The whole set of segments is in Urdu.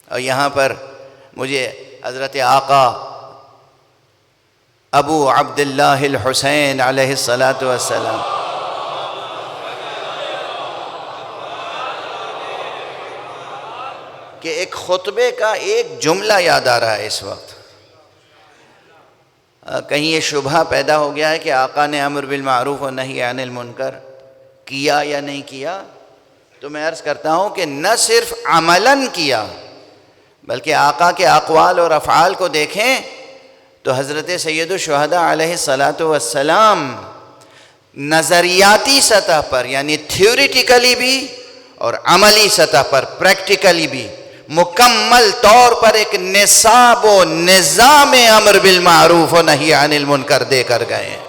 اور یہاں پر مجھے حضرت آقا ابو عبداللہ الحسین علیہ الصلاۃ والسلام کہ ایک خطبے کا ایک جملہ یاد آ رہا ہے اس وقت. کہیں یہ شبہ پیدا ہو گیا ہے کہ آقا نے امر بالمعروف و نہی عن المنکر کیا یا نہیں کیا؟ تو میں عرض کرتا ہوں کہ نہ صرف عملاً کیا بلکہ آقا کے اقوال اور افعال کو دیکھیں تو حضرت سید الشہداء علیہ الصلاۃ والسلام نظریاتی سطح پر یعنی تھیوریٹیکلی بھی اور عملی سطح پر پریکٹیکلی بھی مکمل طور پر ایک نصاب و نظام امر بالمعروف و نہی عن المنکر دے کر گئے ہیں.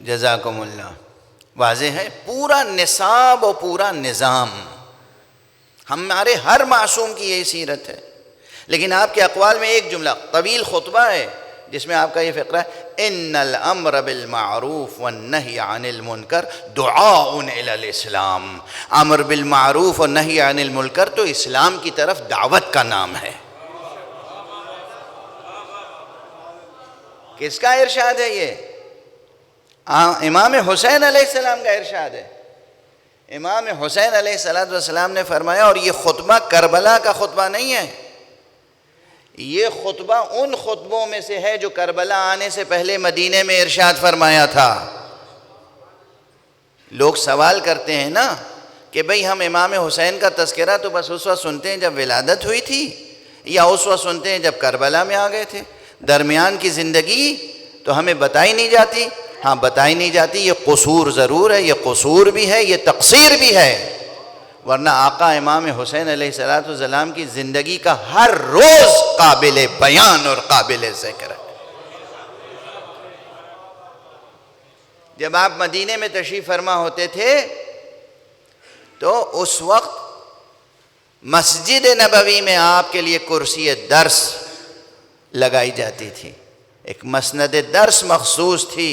جزاکم اللہ. واضح ہے پورا نصاب و پورا نظام. ہمارے ہر معصوم کی یہی سیرت ہے. لیکن آپ کے اقوال میں ایک جملہ طویل خطبہ ہے جس میں آپ کا یہ فقرہ ہے ان الامر بالمعروف والنہی عن المنکر دعاء الی الاسلام. امر بالمعروف و نہی عن المنکر تو اسلام کی طرف دعوت کا نام ہے. کس کا ارشاد ہے یہ؟ امام حسین علیہ السلام کا ارشاد ہے. امام حسین علیہ السلام نے فرمایا، اور یہ خطبہ کربلا کا خطبہ نہیں ہے، یہ خطبہ ان خطبوں میں سے ہے جو کربلا آنے سے پہلے مدینے میں ارشاد فرمایا تھا. لوگ سوال کرتے ہیں نا کہ بھئی ہم امام حسین کا تذکرہ تو بس اس وقت سنتے ہیں جب ولادت ہوئی تھی یا اس وقت سنتے ہیں جب کربلا میں آ گئے تھے، درمیان کی زندگی تو ہمیں بتائی نہیں جاتی. ہاں بتائی نہیں جاتی، یہ قصور ضرور ہے، یہ قصور بھی ہے، یہ تقصیر بھی ہے. ورنہ آقا امام حسین علیہ السلام کی زندگی کا ہر روز قابل بیان اور قابل ذکر ہے. جب آپ مدینے میں تشریف فرما ہوتے تھے تو اس وقت مسجد نبوی میں آپ کے لیے کرسی درس لگائی جاتی تھی. ایک مسند درس مخصوص تھی.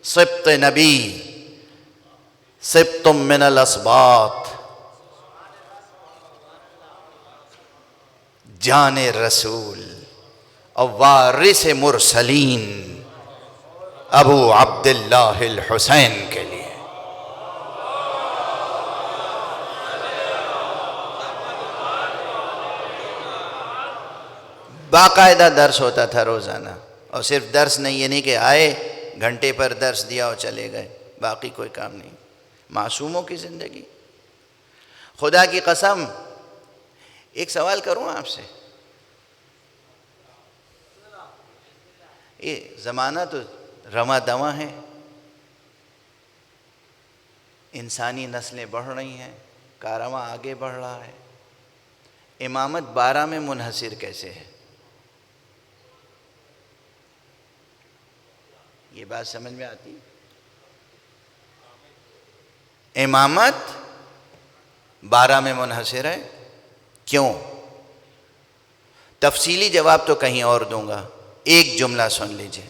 سبط نبی، سبط من الاسباط، جان رسول اور وارث مرسلین ابو عبداللہ الحسین کے لیے. باقاعدہ درس ہوتا تھا روزانہ. اور صرف درس نہیں، یہ نہیں کہ آئے گھنٹے پر درس دیا اور چلے گئے، باقی کوئی کام نہیں. معصوموں کی زندگی. خدا کی قسم ایک سوال کروں آپ سے، یہ زمانہ تو رواں دواں ہے، انسانی نسلیں بڑھ رہی ہیں، کارواں آگے بڑھ رہا ہے. امامت 12 میں منحصر کیسے ہے؟ یہ بات سمجھ میں آتی؟ امامت 12 میں منحصر ہے، کیوں؟ تفصیلی جواب تو کہیں اور دوں گا. ایک جملہ سن لیجئے.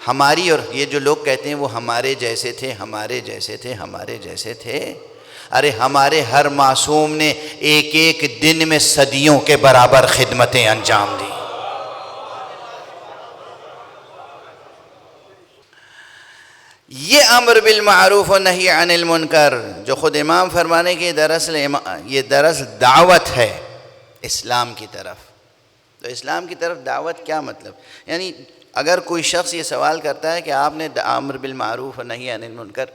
ہماری، اور یہ جو لوگ کہتے ہیں وہ ہمارے جیسے تھے، ہمارے جیسے تھے، ہمارے جیسے تھے، ارے ہمارے ہر معصوم نے ایک ایک دن میں صدیوں کے برابر خدمتیں انجام دی. یہ امر بالمعروف و نہی عن المنکر جو خود امام فرمانے کی دراصل یہ دعوت ہے اسلام کی طرف. تو اسلام کی طرف دعوت کیا مطلب؟ یعنی اگر کوئی شخص یہ سوال کرتا ہے کہ آپ نے امر بالمعروف و نہی عن المنکر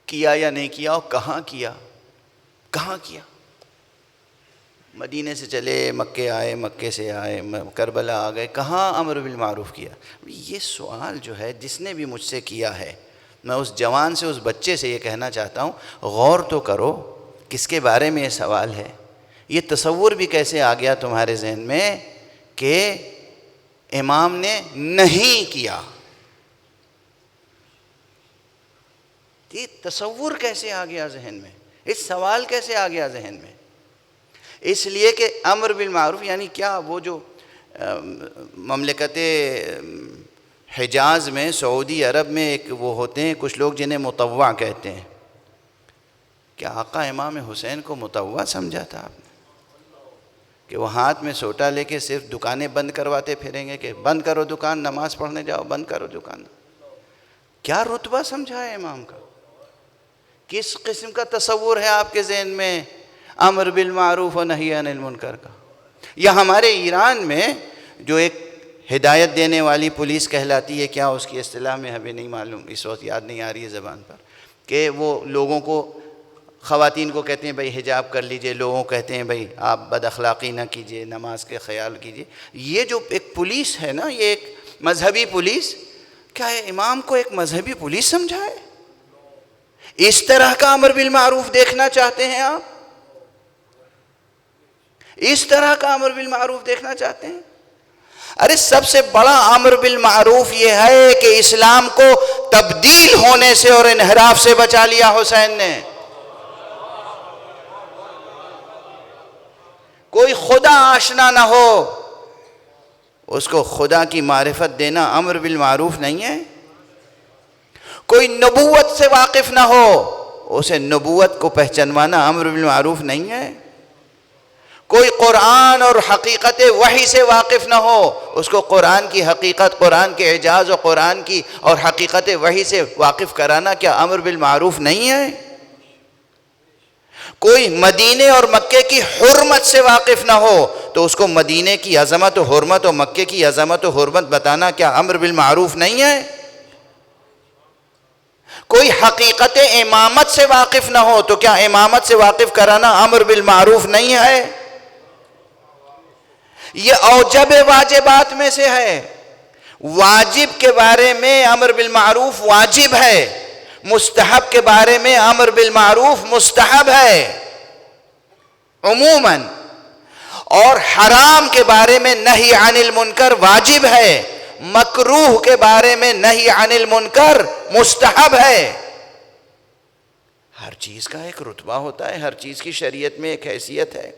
کیا یا نہیں کیا، اور کہاں کیا، کہاں کیا؟ مدینے سے چلے مکے آئے، مکے سے آئے کربلا آ گئے، کہاں امر بالمعروف کیا؟ یہ سوال جو ہے جس نے بھی مجھ سے کیا ہے میں اس جوان سے، اس بچے سے یہ کہنا چاہتا ہوں، غور تو کرو کس کے بارے میں یہ سوال ہے. یہ تصور بھی کیسے آ گیا تمہارے ذہن میں کہ امام نے نہیں کیا؟ یہ تصور کیسے آ گیا ذہن میں؟ اس سوال کیسے آ گیا ذہن میں؟ اس لیے کہ امر بالمعروف یعنی کیا؟ وہ جو مملکت حجاز میں، سعودی عرب میں ایک وہ ہوتے ہیں کچھ لوگ جنہیں مطوع کہتے ہیں. کیا آقا امام حسین کو مطوع سمجھا تھا آپ نے؟ کہ وہ ہاتھ میں سوٹا لے کے صرف دکانیں بند کرواتے پھریں گے کہ بند کرو دکان، نماز پڑھنے جاؤ، بند کرو دکان. کیا رتبہ سمجھا ہے امام کا؟ کس قسم کا تصور ہے آپ کے ذہن میں امر بالمعروف و نہی عن المنکر کا؟ یا ہمارے ایران میں جو ایک ہدایت دینے والی پولیس کہلاتی ہے، کیا اس کی اصطلاح میں ہمیں نہیں معلوم، اس وقت یاد نہیں آ رہی ہے زبان پر، کہ وہ لوگوں کو، خواتین کو کہتے ہیں بھائی حجاب کر لیجئے، لوگوں کو کہتے ہیں بھائی آپ بد اخلاقی نہ کیجئے، نماز کے خیال کیجئے. یہ جو ایک پولیس ہے نا، یہ ایک مذہبی پولیس، کیا ہے امام کو ایک مذہبی پولیس سمجھا ہے؟ اس طرح کا امر بالمعروف دیکھنا چاہتے ہیں آپ؟ اس طرح کا امر بالمعروف دیکھنا چاہتے ہیں؟ ارے سب سے بڑا امر بالمعروف یہ ہے کہ اسلام کو تبدیل ہونے سے اور انحراف سے بچا لیا حسین نے. کوئی خدا آشنا نہ ہو، اس کو خدا کی معرفت دینا امر بالمعروف نہیں ہے. کوئی نبوت سے واقف نہ ہو، اسے نبوت کو پہچانوانا امر بالمعروف نہیں ہے. کوئی قرآن اور حقیقت وحی سے واقف نہ ہو، اس کو قرآن کی حقیقت، قرآن کے اعجاز و قرآن کی اور حقیقت وحی سے واقف کرانا کیا امر بالمعروف نہیں ہے؟ کوئی مدینے اور مکے کی حرمت سے واقف نہ ہو تو اس کو مدینے کی عظمت و حرمت اور مکے کی عظمت و حرمت بتانا کیا امر بالمعروف نہیں ہے؟ کوئی حقیقت امامت سے واقف نہ ہو تو کیا امامت سے واقف کرانا امر بالمعروف نہیں ہے؟ یہ اوجب واجبات میں سے ہے. واجب کے بارے میں امر بالمعروف واجب ہے، مستحب کے بارے میں امر بالمعروف مستحب ہے عموماً، اور حرام کے بارے میں نہی عن المنکر واجب ہے، مکروہ کے بارے میں نہی عن المنکر مستحب ہے. ہر چیز کا ایک رتبہ ہوتا ہے، ہر چیز کی شریعت میں ایک حیثیت ہے.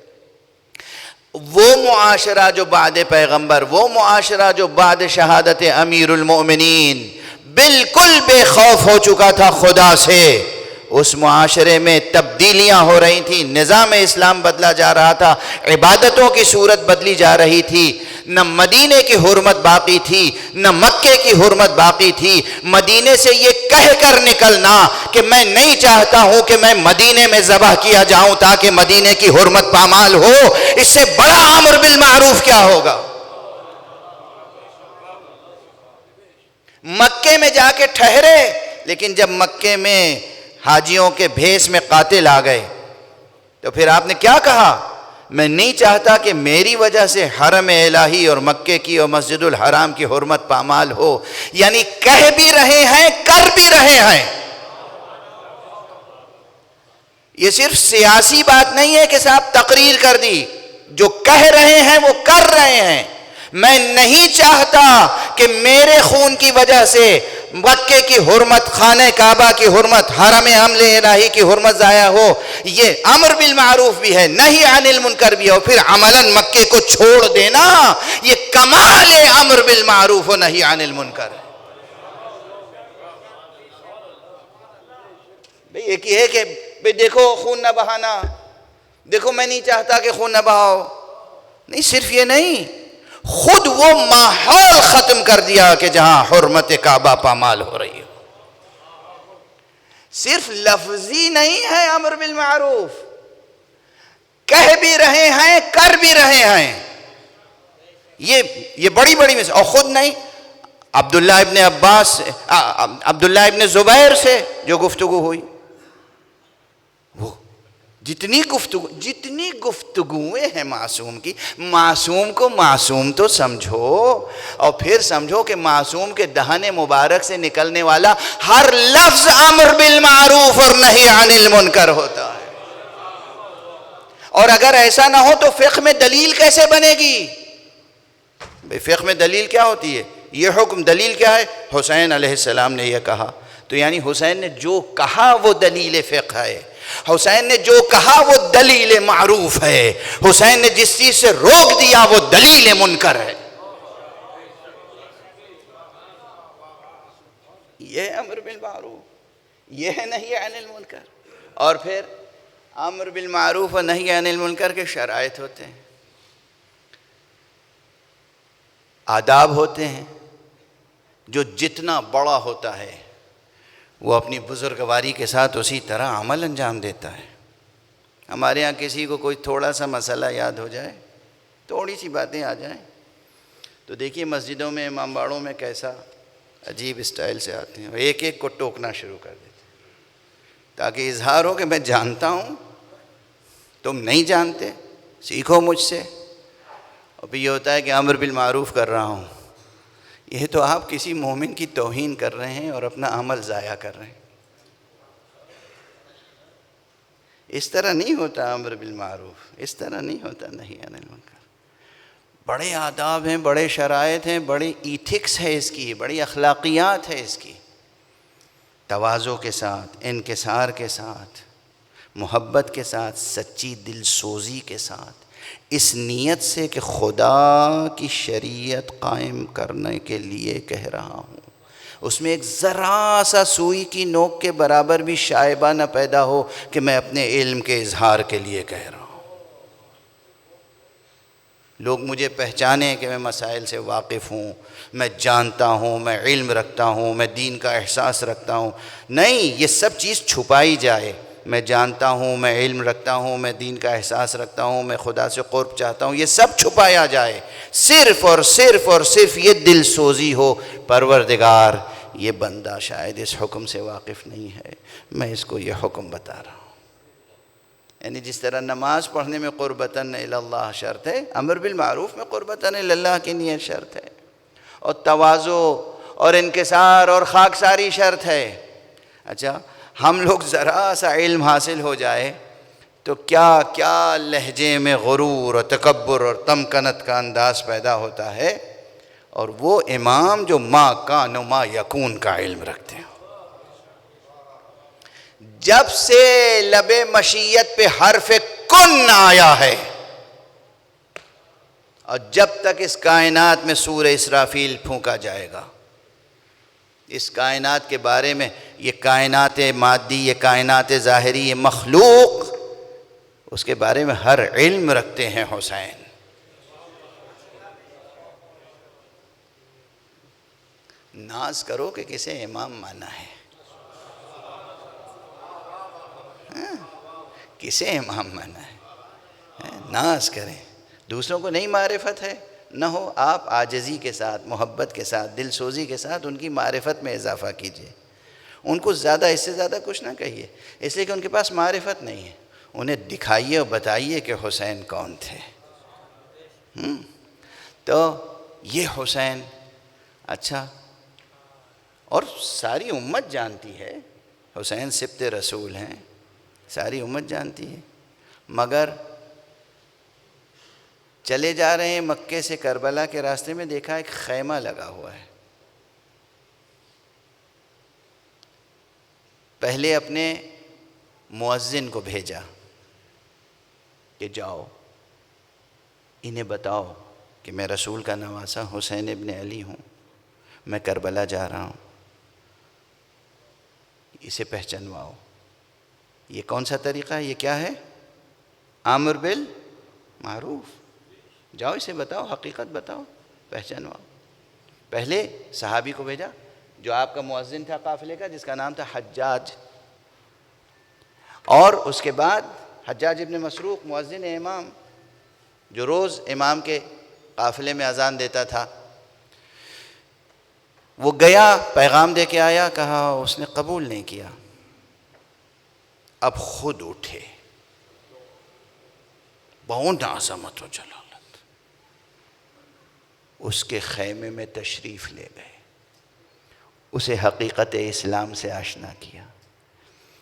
وہ معاشرہ جو بعد پیغمبر، وہ معاشرہ جو بعد شہادت امیر المؤمنین بالکل بے خوف ہو چکا تھا خدا سے، اس معاشرے میں تبدیلیاں ہو رہی تھیں، نظام اسلام بدلا جا رہا تھا، عبادتوں کی صورت بدلی جا رہی تھی. نہ مدینے کی حرمت باقی تھی، نہ مکے کی حرمت باقی تھی. مدینے سے یہ کہہ کر نکلنا کہ میں نہیں چاہتا ہوں کہ میں مدینے میں ذبح کیا جاؤں تاکہ مدینے کی حرمت پامال ہو، اس سے بڑا امر بالمعروف کیا ہوگا؟ مکے میں جا کے ٹھہرے، لیکن جب مکے میں حاجیوں کے بھیس میں قاتل آ گئے تو پھر آپ نے کیا کہا؟ میں نہیں چاہتا کہ میری وجہ سے حرم الہی اور مکے کی اور مسجد الحرام کی حرمت پامال ہو. یعنی کہہ بھی رہے ہیں، کر بھی رہے ہیں. یہ صرف سیاسی بات نہیں ہے کہ صاحب تقریر کر دی، جو کہہ رہے ہیں وہ کر رہے ہیں. میں نہیں چاہتا کہ میرے خون کی وجہ سے مکے کی حرمت، خانہ کعبہ کی حرمت، حرم حمل الہی کی حرمت ضائع ہو. یہ امر بالمعروف بھی ہے، نہی عن المنکر بھی ہے، اور پھر عملاً مکے کو چھوڑ دینا یہ کمال امر بالمعروف و نہی عن المنکر ہے. بھئی ایک یہ ہے کہ بھئی دیکھو خون نہ بہانا، دیکھو میں نہیں چاہتا کہ خون نہ بہاؤ. نہیں، صرف یہ نہیں، خود وہ ماحول ختم کر دیا کہ جہاں حرمت کعبہ پامال ہو رہی ہے. صرف لفظی نہیں ہے امر بالمعروف، کہہ بھی رہے ہیں، کر بھی رہے ہیں. یہ بڑی بڑی مثال. اور خود نہیں، عبداللہ ابن عباس، عبداللہ ابن زبیر سے جو گفتگو ہوئی، جتنی گفتگویں ہیں معصوم کی، معصوم کو معصوم تو سمجھو، اور پھر سمجھو کہ معصوم کے دہن مبارک سے نکلنے والا ہر لفظ امر بالمعروف اور نہی عن المنکر ہوتا ہے۔ اور اگر ایسا نہ ہو تو فقہ میں دلیل کیسے بنے گی؟ بھئی فقہ میں دلیل کیا ہوتی ہے؟ یہ حکم دلیل کیا ہے؟ حسین علیہ السلام نے یہ کہا، تو یعنی حسین نے جو کہا وہ دلیل فقہ ہے، حسین نے جو کہا وہ دلیل معروف ہے، حسین نے جس چیز سے روک دیا وہ دلیل منکر ہے۔ یہ ہے امر بالمعروف، یہ ہے نہی عن المنکر۔ اور پھر امر بالمعروف اور نہی عن المنکر کے شرائط ہوتے ہیں، آداب ہوتے ہیں۔ جو جتنا بڑا ہوتا ہے وہ اپنی بزرگواری کے ساتھ اسی طرح عمل انجام دیتا ہے۔ ہمارے ہاں کسی کو کوئی تھوڑا سا مسئلہ یاد ہو جائے، تھوڑی سی باتیں آ جائیں، تو دیکھیے مسجدوں میں، امام باڑوں میں کیسا عجیب اسٹائل سے آتے ہیں، ایک ایک کو ٹوکنا شروع کر دیتے ہیں تاکہ اظہار ہو کہ میں جانتا ہوں، تم نہیں جانتے، سیکھو مجھ سے۔ اور پھر یہ ہوتا ہے کہ امر بالمعروف کر رہا ہوں، یہ تو آپ کسی مومن کی توہین کر رہے ہیں اور اپنا عمل ضائع کر رہے ہیں۔ اس طرح نہیں ہوتا امر بالمعروف، اس طرح نہیں ہوتا نہی عن المنکر۔ بڑے آداب ہیں، بڑے شرائط ہیں، بڑی ایتھکس ہے اس کی، بڑی اخلاقیات ہے اس کی۔ تواضع کے ساتھ، انکسار کے ساتھ، محبت کے ساتھ، سچی دل سوزی کے ساتھ، اس نیت سے کہ خدا کی شریعت قائم کرنے کے لیے کہہ رہا ہوں، اس میں ایک ذرا سا سوئی کی نوک کے برابر بھی شائبہ نہ پیدا ہو کہ میں اپنے علم کے اظہار کے لیے کہہ رہا ہوں۔ لوگ مجھے پہچانیں کہ میں مسائل سے واقف ہوں، میں جانتا ہوں، میں علم رکھتا ہوں، میں دین کا احساس رکھتا ہوں۔ نہیں، یہ سب چیز چھپائی جائے، میں جانتا ہوں، میں علم رکھتا ہوں، میں دین کا احساس رکھتا ہوں، میں خدا سے قرب چاہتا ہوں، یہ سب چھپایا جائے، صرف اور صرف اور صرف یہ دل سوزی ہو، پروردگار یہ بندہ شاید اس حکم سے واقف نہیں ہے، میں اس کو یہ حکم بتا رہا ہوں۔ یعنی جس طرح نماز پڑھنے میں قربتاً الی اللہ شرط ہے، امر بالمعروف میں قربتاً الی اللہ کی نیت شرط ہے، اور تواضع اور انکسار اور خاکساری شرط ہے۔ اچھا، ہم لوگ ذرا سا علم حاصل ہو جائے تو کیا کیا لہجے میں غرور اور تکبر اور تمکنت کا انداز پیدا ہوتا ہے، اور وہ امام جو ما کان و ما یکون کا علم رکھتے ہیں۔ جب سے لب مشیت پہ حرف کن آیا ہے اور جب تک اس کائنات میں سور اسرافیل پھونکا جائے گا، اس کائنات کے بارے میں، یہ کائنات مادی، یہ کائنات ظاہری، یہ مخلوق، اس کے بارے میں ہر علم رکھتے ہیں حسین۔ ناز کرو کہ کسے امام مانا ہے، کسے امام مانا ہے، ناز کریں۔ دوسروں کو نہیں معرفت ہے، نہ ہو، آپ عاجزی کے ساتھ، محبت کے ساتھ، دل سوزی کے ساتھ ان کی معرفت میں اضافہ کیجئے۔ ان کو زیادہ، اس سے زیادہ کچھ نہ کہیے، اس لیے کہ ان کے پاس معرفت نہیں ہے۔ انہیں دکھائیے اور بتائیے کہ حسین کون تھے۔ تو یہ حسین، اچھا، اور ساری امت جانتی ہے حسین سبط رسول ہیں، ساری امت جانتی ہے، مگر چلے جا رہے ہیں مکے سے کربلا کے راستے میں، دیکھا ایک خیمہ لگا ہوا ہے۔ پہلے اپنے مؤذن کو بھیجا کہ جاؤ انہیں بتاؤ کہ میں رسول کا نواسہ حسین ابن علی ہوں، میں کربلا جا رہا ہوں، اسے پہچانواؤ۔ یہ کون سا طریقہ ہے؟ یہ کیا ہے؟ امر بالمعروف۔ جاؤ اسے بتاؤ، حقیقت بتاؤ، پہچانواؤ۔ پہلے صحابی کو بھیجا جو آپ کا مؤذن تھا قافلے کا، جس کا نام تھا حجاج، اور اس کے بعد حجاج ابن مسروق مؤذن امام، جو روز امام کے قافلے میں اذان دیتا تھا، وہ گیا، پیغام دے کے آیا، کہا، اس نے قبول نہیں کیا۔ اب خود اٹھے بہت عظمت و جلالت. اس کے خیمے میں تشریف لے گئے، اسے حقیقت اسلام سے آشنا کیا،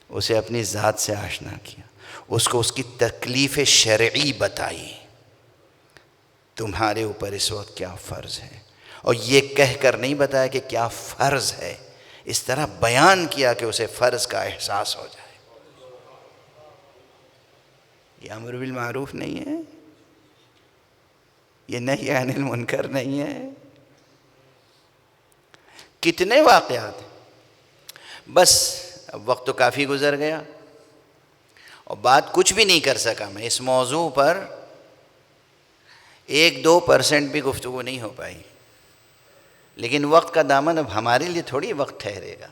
اسے اپنی ذات سے آشنا کیا، اس کو اس کی تکلیف شرعی بتائی، تمہارے اوپر اس وقت کیا فرض ہے. اور یہ کہہ کر نہیں بتایا کہ کیا فرض ہے، اس طرح بیان کیا کہ اسے فرض کا احساس ہو جائے. یہ امر بالمعروف نہیں ہے، یہ نہی عن المنکر نہیں ہے. کتنے واقعات ہیں. بس اب وقت تو کافی گزر گیا اور بات کچھ بھی نہیں کر سکا میں اس موضوع پر. 1-2% بھی گفتگو نہیں ہو پائی، لیکن وقت کا دامن اب ہمارے لیے تھوڑی وقت ٹھہرے گا.